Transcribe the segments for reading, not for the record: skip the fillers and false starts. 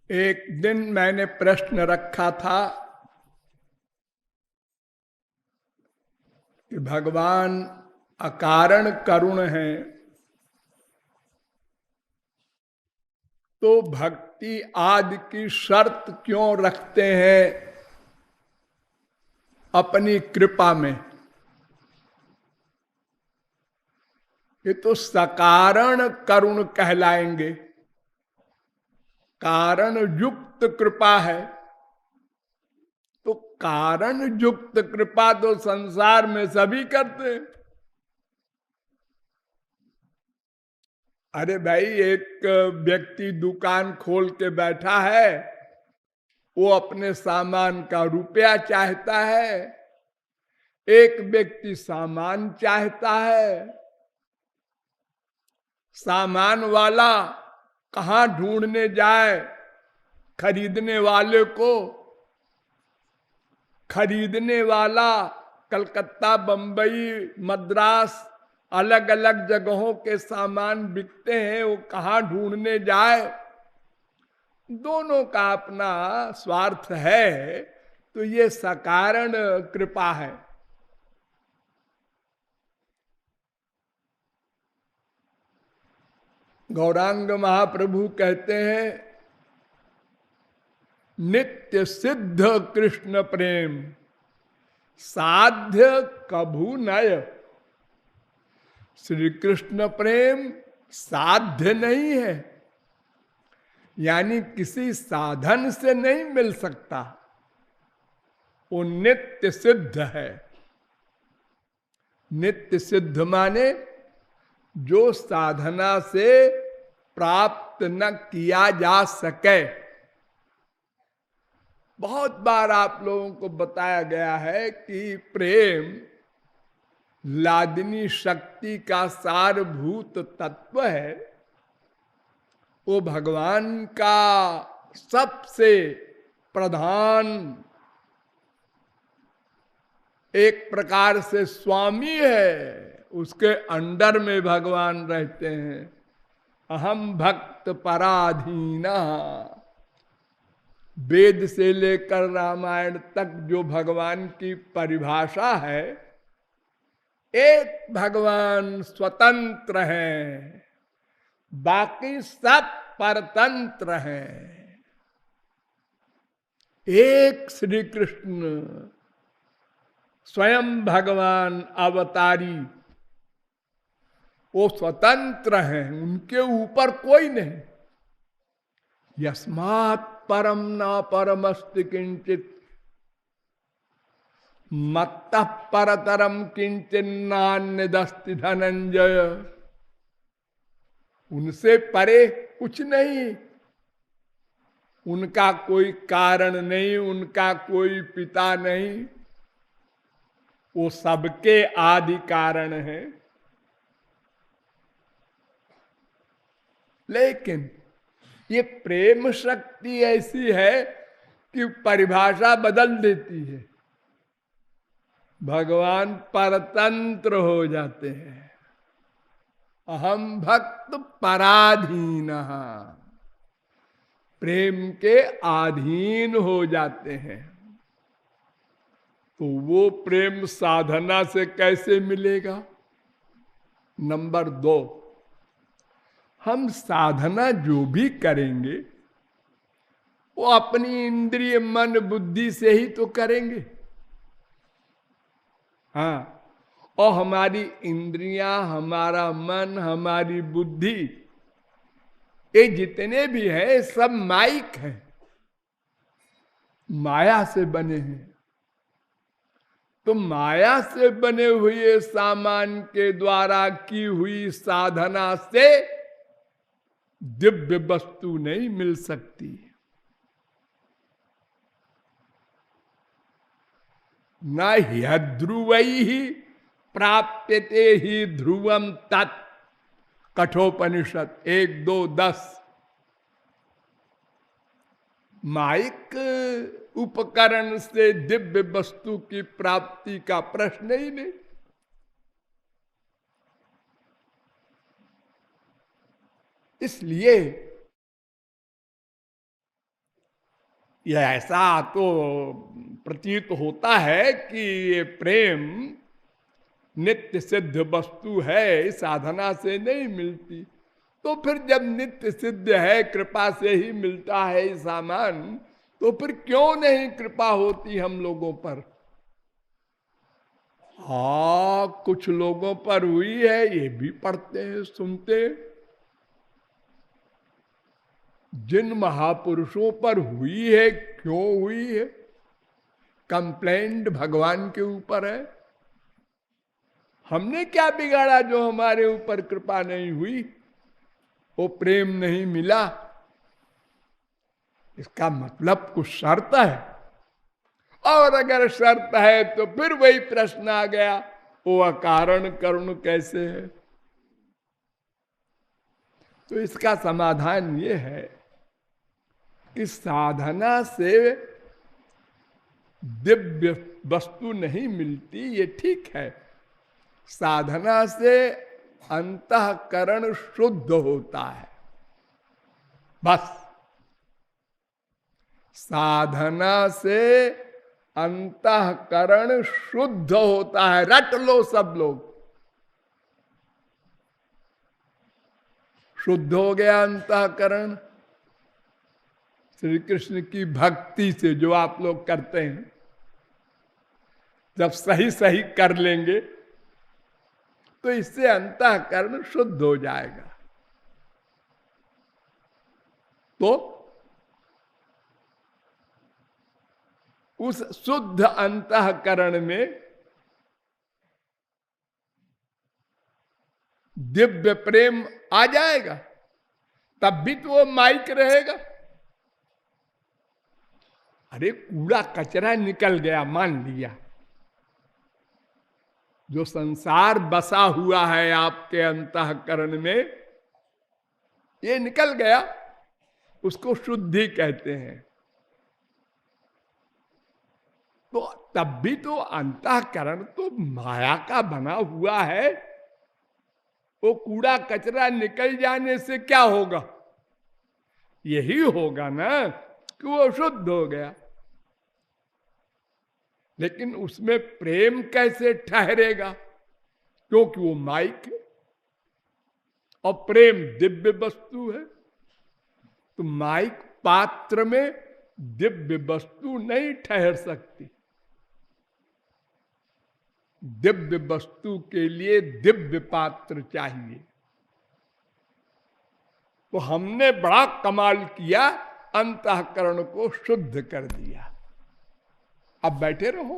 एक दिन मैंने प्रश्न रखा था कि भगवान अकारण करुण हैं, तो भक्ति आदि की शर्त क्यों रखते हैं अपनी कृपा में? ये तो सकारण करुण कहलाएंगे। कारण युक्त कृपा है, तो कारण युक्त कृपा तो संसार में सभी करते हैं। अरे भाई, एक व्यक्ति दुकान खोल के बैठा है, वो अपने सामान का रुपया चाहता है, एक व्यक्ति सामान चाहता है। सामान वाला कहां ढूंढने जाए खरीदने वाले को? खरीदने वाला कलकत्ता, बंबई, मद्रास, अलग अलग जगहों के सामान बिकते हैं, वो कहां ढूंढने जाए? दोनों का अपना स्वार्थ है, तो ये सकारण कृपा है। गौरांग महाप्रभु कहते हैं, नित्य सिद्ध कृष्ण प्रेम साध्य कभू नय। श्री कृष्ण प्रेम साध्य नहीं है, यानी किसी साधन से नहीं मिल सकता, वो नित्य सिद्ध है। नित्य सिद्ध माने जो साधना से प्राप्त न किया जा सके। बहुत बार आप लोगों को बताया गया है कि प्रेम लादिनी शक्ति का सारभूत तत्व है। वो भगवान का सबसे प्रधान, एक प्रकार से स्वामी है। उसके अंडर में भगवान रहते हैं। अहम भक्त पराधीना। वेद से लेकर रामायण तक जो भगवान की परिभाषा है, एक भगवान स्वतंत्र हैं, बाकी सब परतंत्र हैं। एक श्री कृष्ण स्वयं भगवान अवतारी, वो स्वतंत्र हैं, उनके ऊपर कोई नहीं। यस्मात् परम न परमस्ति किंचित मत्तः परतरम किंचिन्नान्यदस्ति धनंजय। उनसे परे कुछ नहीं, उनका कोई कारण नहीं, उनका कोई पिता नहीं, वो सबके आदि कारण है। लेकिन ये प्रेम शक्ति ऐसी है कि परिभाषा बदल देती है। भगवान परतंत्र हो जाते हैं। अहम भक्त पराधीन, प्रेम के अधीन हो जाते हैं। तो वो प्रेम साधना से कैसे मिलेगा? नंबर 2, हम साधना जो भी करेंगे वो अपनी इंद्रिय मन बुद्धि से ही तो करेंगे। हाँ, और हमारी इंद्रियां, हमारा मन, हमारी बुद्धि, ये जितने भी हैं सब माइक हैं, माया से बने हैं। तो माया से बने हुए सामान के द्वारा की हुई साधना से दिव्य वस्तु नहीं मिल सकती। न ह्यध्रुवैः प्राप्यते ही ध्रुवम तत्। कठोपनिषद 1-2-10। माइक उपकरण से दिव्य वस्तु की प्राप्ति का प्रश्न ही नहीं। इसलिए ये ऐसा तो प्रतीत होता है कि ये प्रेम नित्य सिद्ध वस्तु है, साधना से नहीं मिलती। तो फिर जब नित्य सिद्ध है, कृपा से ही मिलता है ये सामान, तो फिर क्यों नहीं कृपा होती हम लोगों पर? हाँ, कुछ लोगों पर हुई है, ये भी पढ़ते हैं, सुनते हैं। जिन महापुरुषों पर हुई है, क्यों हुई है? कंप्लेंट भगवान के ऊपर है। हमने क्या बिगाड़ा जो हमारे ऊपर कृपा नहीं हुई, वो प्रेम नहीं मिला? इसका मतलब कुछ शर्त है, और अगर शर्त है तो फिर वही प्रश्न आ गया, वो अकारण करुण कैसे है? तो इसका समाधान ये है कि साधना से दिव्य वस्तु नहीं मिलती, ये ठीक है। साधना से अंतःकरण शुद्ध होता है, बस। साधना से अंतःकरण शुद्ध होता है, रट लो सब लोग। शुद्ध हो गया अंतःकरण श्री कृष्ण की भक्ति से, जो आप लोग करते हैं। जब सही सही कर लेंगे तो इससे अंतःकरण शुद्ध हो जाएगा। तो उस शुद्ध अंतःकरण में दिव्य प्रेम आ जाएगा, तब भी तो वो माइक रहेगा। अरे कूड़ा कचरा निकल गया, मान लिया, जो संसार बसा हुआ है आपके अंतःकरण में, ये निकल गया, उसको शुद्धि कहते हैं। तो तब भी तो अंतःकरण तो माया का बना हुआ है। वो कूड़ा कचरा निकल जाने से क्या होगा? यही होगा ना कि वो शुद्ध हो गया। लेकिन उसमें प्रेम कैसे ठहरेगा? क्योंकि वो माइक है और प्रेम दिव्य वस्तु है। तो माइक पात्र में दिव्य वस्तु नहीं ठहर सकती। दिव्य वस्तु के लिए दिव्य पात्र चाहिए। तो हमने बड़ा कमाल किया, अंतःकरण को शुद्ध कर दिया। अब बैठे रहो।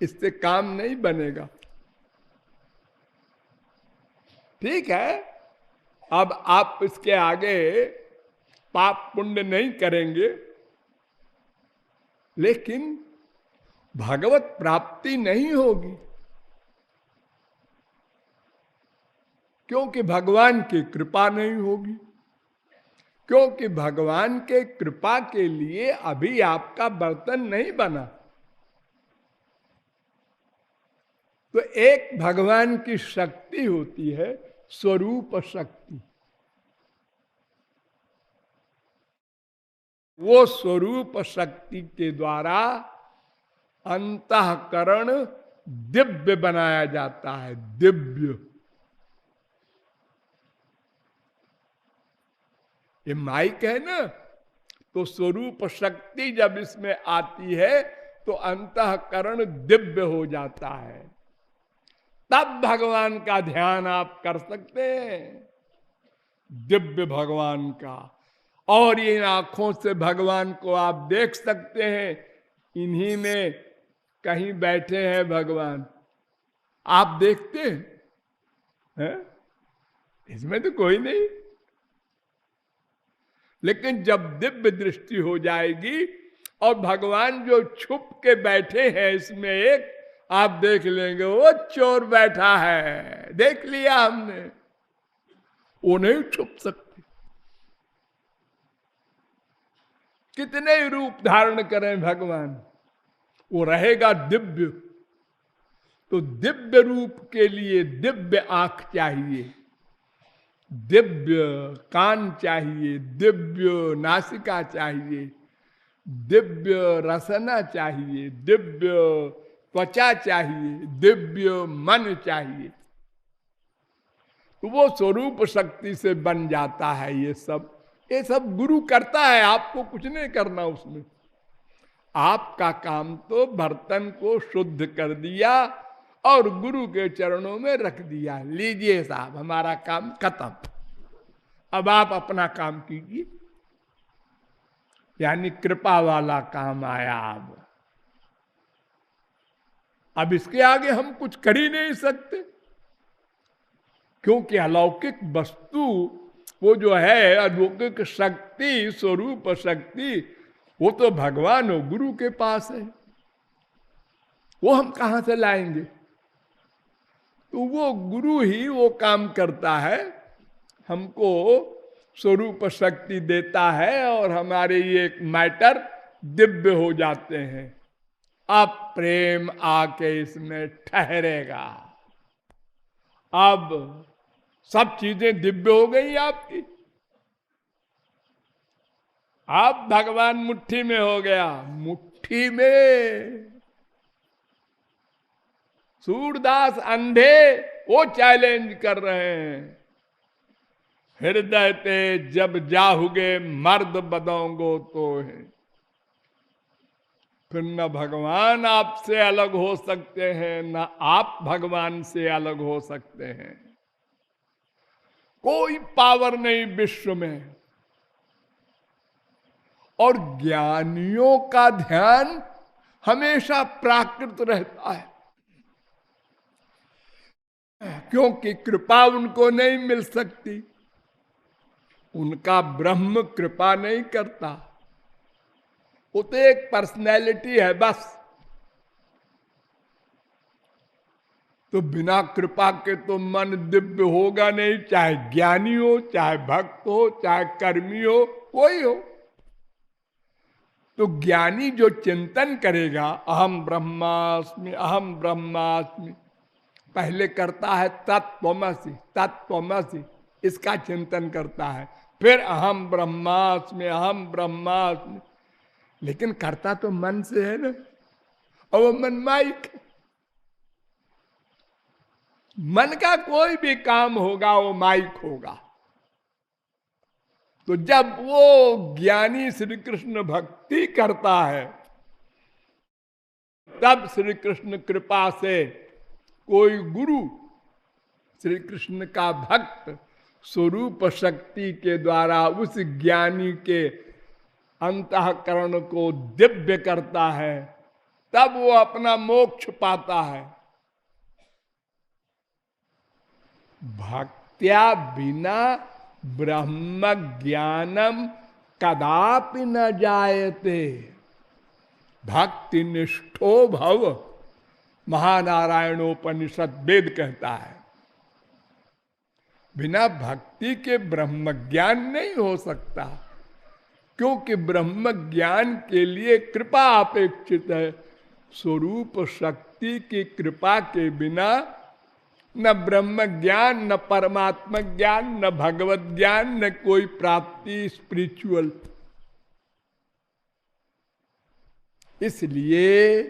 इससे काम नहीं बनेगा। ठीक है, अब आप इसके आगे पाप पुण्य नहीं करेंगे, लेकिन भगवत प्राप्ति नहीं होगी, क्योंकि भगवान की कृपा नहीं होगी। क्योंकि भगवान के कृपा के लिए अभी आपका बर्तन नहीं बना। तो एक भगवान की शक्ति होती है, स्वरूप शक्ति। वो स्वरूप शक्ति के द्वारा अंतःकरण दिव्य बनाया जाता है। दिव्य, ये माइक है ना, तो स्वरूप शक्ति जब इसमें आती है तो अंतःकरण दिव्य हो जाता है। तब भगवान का ध्यान आप कर सकते हैं, दिव्य भगवान का। और इन आंखों से भगवान को आप देख सकते हैं। इन्हीं में कहीं बैठे हैं भगवान, आप देखते हैं? इसमें तो कोई नहीं। लेकिन जब दिव्य दृष्टि हो जाएगी और भगवान जो छुप के बैठे हैं इसमें, एक आप देख लेंगे वो चोर बैठा है, देख लिया हमने। वो नहीं छुप सकते। कितने रूप धारण करें भगवान, वो रहेगा दिव्य। तो दिव्य रूप के लिए दिव्य आंख चाहिए। दिव्य कान चाहिए, दिव्य नासिका चाहिए, दिव्य रसना चाहिए, दिव्य त्वचा चाहिए, दिव्य मन चाहिए। तो वो स्वरूप शक्ति से बन जाता है ये सब। ये सब गुरु करता है, आपको कुछ नहीं करना उसमें। आपका काम तो बर्तन को शुद्ध कर दिया और गुरु के चरणों में रख दिया, लीजिए साहब हमारा काम खत्म, अब आप अपना काम कीजिए। यानी कृपा वाला काम आया। अब इसके आगे हम कुछ कर ही नहीं सकते, क्योंकि अलौकिक वस्तु वो जो है अलौकिक शक्ति, स्वरूप शक्ति, वो तो भगवान और गुरु के पास है। वो हम कहां से लाएंगे? तो वो गुरु ही वो काम करता है, हमको स्वरूप शक्ति देता है और हमारे ये मैटर दिव्य हो जाते हैं। अब प्रेम आके इसमें ठहरेगा। अब सब चीजें दिव्य हो गई आपकी। अब भगवान मुट्ठी में हो गया, मुट्ठी में। सूरदास अंधे वो चैलेंज कर रहे हैं, हृदय ते जब जाहुगे मर्द बदोंगो तो है। फिर न भगवान आपसे अलग हो सकते हैं, न आप भगवान से अलग हो सकते हैं। कोई पावर नहीं विश्व में। और ज्ञानियों का ध्यान हमेशा प्राकृत रहता है, क्योंकि कृपा उनको नहीं मिल सकती। उनका ब्रह्म कृपा नहीं करता, वो तो एक पर्सनैलिटी है बस। तो बिना कृपा के तो मन दिव्य होगा नहीं, चाहे ज्ञानी हो, चाहे भक्त हो, चाहे कर्मी हो, कोई हो। तो ज्ञानी जो चिंतन करेगा अहम ब्रह्मास्मि, अहम ब्रह्मास्मि, पहले करता है तत्त्वमसि, तत्त्वमसि, इसका चिंतन करता है। फिर अहम ब्रह्मास्मि, अहम ब्रह्मास्मि। लेकिन करता तो मन से है ना, और वो मन माइक। मन का कोई भी काम होगा वो माइक होगा। तो जब वो ज्ञानी श्री कृष्ण भक्ति करता है, तब श्री कृष्ण कृपा से कोई गुरु श्री कृष्ण का भक्त स्वरूप शक्ति के द्वारा उस ज्ञानी के अंतःकरण को दिव्य करता है, तब वो अपना मोक्ष पाता है। भक्त्या बिना ब्रह्म ज्ञानम कदापि न जायते, भक्ति निष्ठो भव, महानारायणोपनिषद वेद कहता है। बिना भक्ति के ब्रह्म ज्ञान नहीं हो सकता, क्योंकि ब्रह्म ज्ञान के लिए कृपा अपेक्षित है। स्वरूप शक्ति की कृपा के बिना न ब्रह्म ज्ञान, न परमात्मा ज्ञान, न भगवत ज्ञान, न कोई प्राप्ति स्पिरिचुअल। इसलिए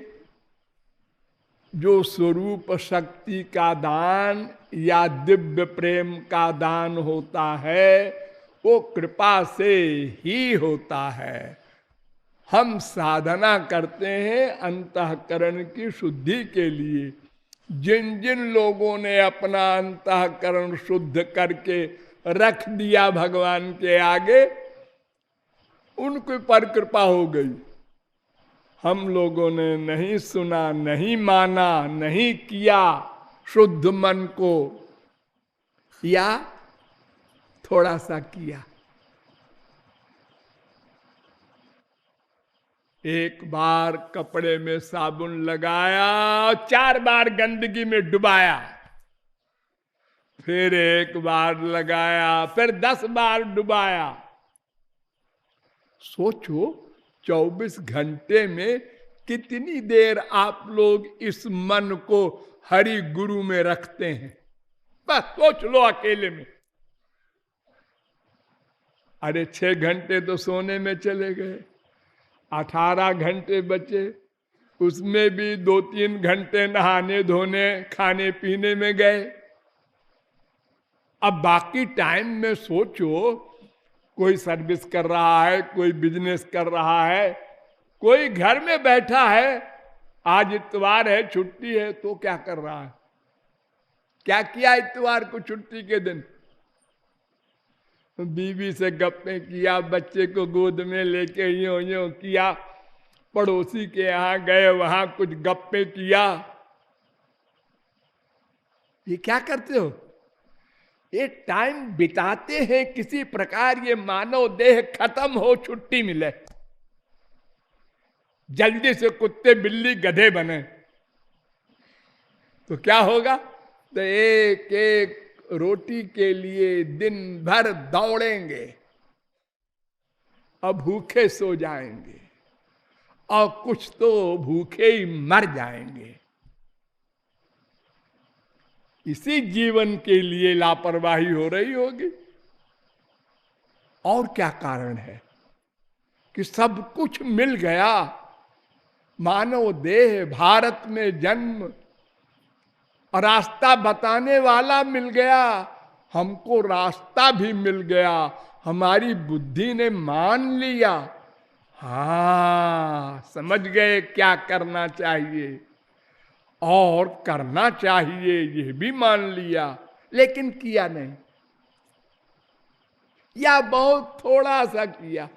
जो स्वरूप शक्ति का दान या दिव्य प्रेम का दान होता है, वो कृपा से ही होता है। हम साधना करते हैं अंतःकरण की शुद्धि के लिए। जिन जिन लोगों ने अपना अंतःकरण शुद्ध करके रख दिया भगवान के आगे, उनके पर कृपा हो गई। हम लोगों ने नहीं सुना, नहीं माना, नहीं किया शुद्ध मन को, या थोड़ा सा किया। एक बार कपड़े में साबुन लगाया, 4 बार गंदगी में डुबाया, फिर एक बार लगाया, फिर 10 बार डुबाया। सोचो 24 घंटे में कितनी देर आप लोग इस मन को हरि गुरु में रखते हैं? बस सोच लो अकेले में। अरे 6 घंटे तो सोने में चले गए, 18 घंटे बचे, उसमें भी 2-3 घंटे नहाने धोने खाने पीने में गए। अब बाकी टाइम में सोचो, कोई सर्विस कर रहा है, कोई बिजनेस कर रहा है, कोई घर में बैठा है, आज इतवार है छुट्टी है तो क्या कर रहा है? क्या किया इतवार को छुट्टी के दिन? बीवी से गप्पे किया, बच्चे को गोद में लेके यूं यूं किया, पड़ोसी के यहां गए, वहां कुछ गप्पे किया। ये क्या करते हो? ये टाइम बिताते हैं किसी प्रकार ये मानव देह खत्म हो, छुट्टी मिले, जल्दी से कुत्ते बिल्ली गधे बने तो क्या होगा? तो एक एक रोटी के लिए दिन भर दौड़ेंगे और भूखे सो जाएंगे, और कुछ तो भूखे ही मर जाएंगे। इसी जीवन के लिए लापरवाही हो रही होगी। और क्या कारण है कि सब कुछ मिल गया, मानव देह, भारत में जन्म, और रास्ता बताने वाला मिल गया, हमको रास्ता भी मिल गया, हमारी बुद्धि ने मान लिया, हाँ समझ गए क्या करना चाहिए और करना चाहिए, ये भी मान लिया, लेकिन किया नहीं, या बहुत थोड़ा सा किया।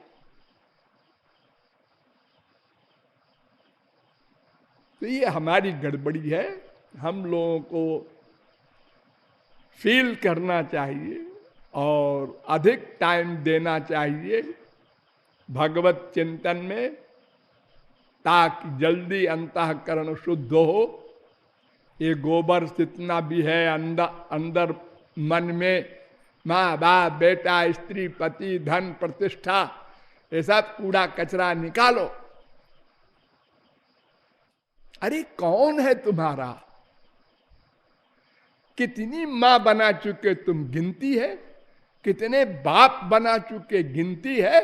तो ये हमारी गड़बड़ी है। हम लोगों को फील करना चाहिए और अधिक टाइम देना चाहिए भगवत चिंतन में, ताकि जल्दी अंतःकरण शुद्ध हो। ये गोबर जितना भी है अंदर मन में, माँ बाप बेटा स्त्री पति धन प्रतिष्ठा, ये सब कूड़ा कचरा निकालो। अरे कौन है तुम्हारा? कितनी माँ बना चुके तुम, गिनती है? कितने बाप बना चुके, गिनती है?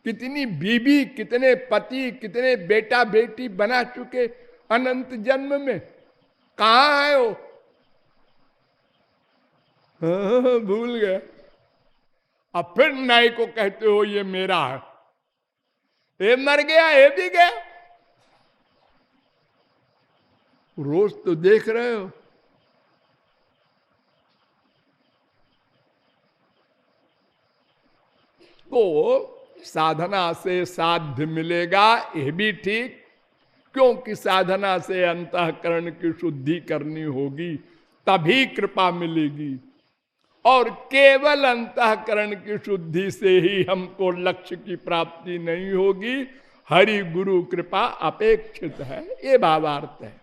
कितनी बीबी, कितने पति, कितने बेटा बेटी बना चुके अनंत जन्म में, कहां आए हो? भूल गए। अब फिर नाई को कहते हो ये मेरा है, ये मर गया, ये भी गया। रोज तो देख रहे हो। तो साधना से साध्य मिलेगा, ये भी ठीक, क्योंकि साधना से अंतःकरण की शुद्धि करनी होगी, तभी कृपा मिलेगी। और केवल अंतःकरण की शुद्धि से ही हमको लक्ष्य की प्राप्ति नहीं होगी, हरि गुरु कृपा अपेक्षित है, ये भावार्थ है।